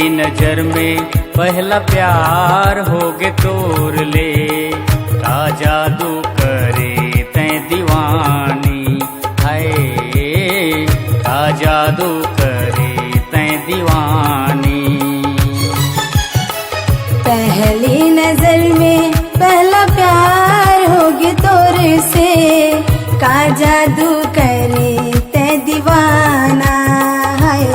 नजर में पहला प्यार होगे तोर ले, का जादू करे तैं दीवानी, हाय का जादू करे तैं दीवानी। पहली नजर में पहला प्यार होगे तोर से, का जादू करे तैं दीवाना, हाय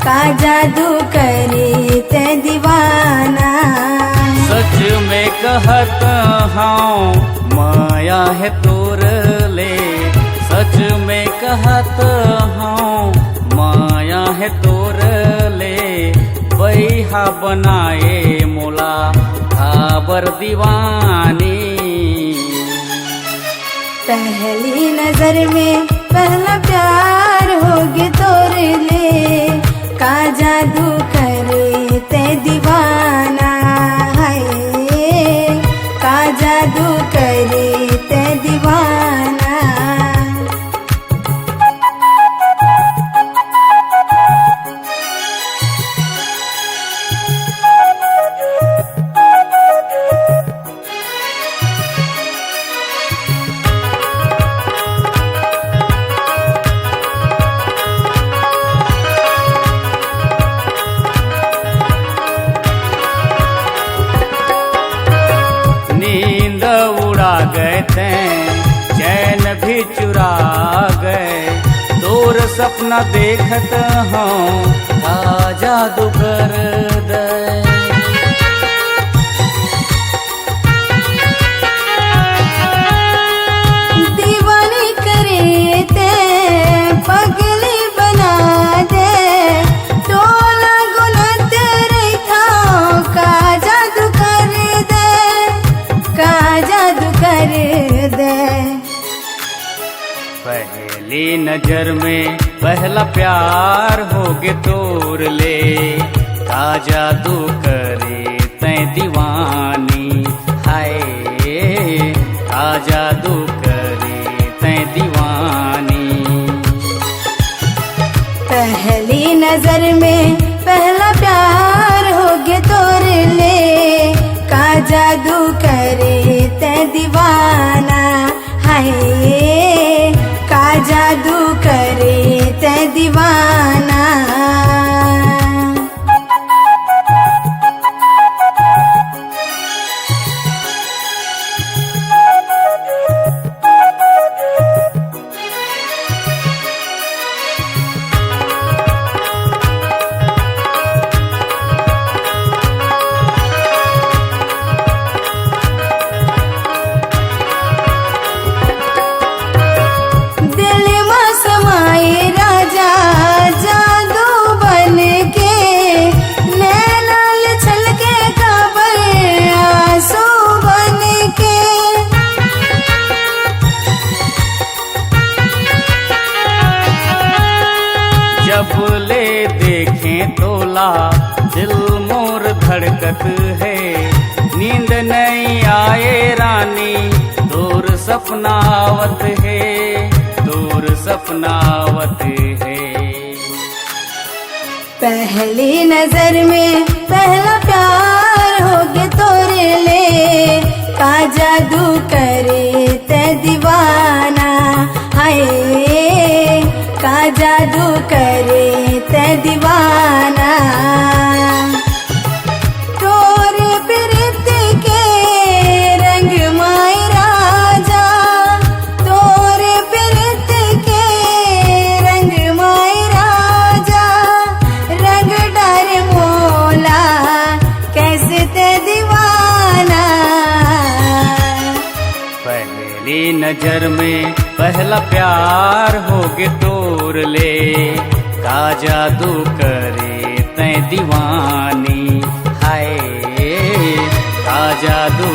का जादू करे तैं दीवाना। सच में कहत हूँ माया है तोर ले, सच में कहत हूँ माया है तोर ले, बैहा बनाए मोला खाबर दीवानी। पहली नजर में पहला प्यार होगे तोर ले, का जादू करे तैं दीवाना, हाय का जादू करे तैं दीवाना। नींद उड़ा गए तैं चैन भी चुरा गए, दूर सपना देखत हूँ का जादू कर दे। दीवानी करे तैं पगली बना दे, टोला गुना तेरे थाओ का जादू कर दे, का जादू कर दे। पहली नजर में पहला प्यार होगे तोर ले, का जादू करे तैं दीवानी, हाय का जादू करे तैं दीवानी। पहली नजर में पहला प्यार होगे तोर ले, का जादू करे तैं दीवाना, हाय का जादू करे तैं दीवाना। जब ले देखें तोला दिल मोर धड़कत है, नींद नहीं आए रानी दूर सपनावत है, दूर सपनावत है। पहली नजर में पहला प्यार होगे तोर ले, का जादू करे तैं दीवाना, हाय का जादू करे तैं दीवाना। तोरे प्रीत के रंग माय राजा, तोरे प्रीत के रंग माय राजा, रंग डार मोला कैसे तैं दीवाना। पहली नजर में पहला प्यार होगे तोर ले, का जादू करे तैं दीवानी, हाय का जादू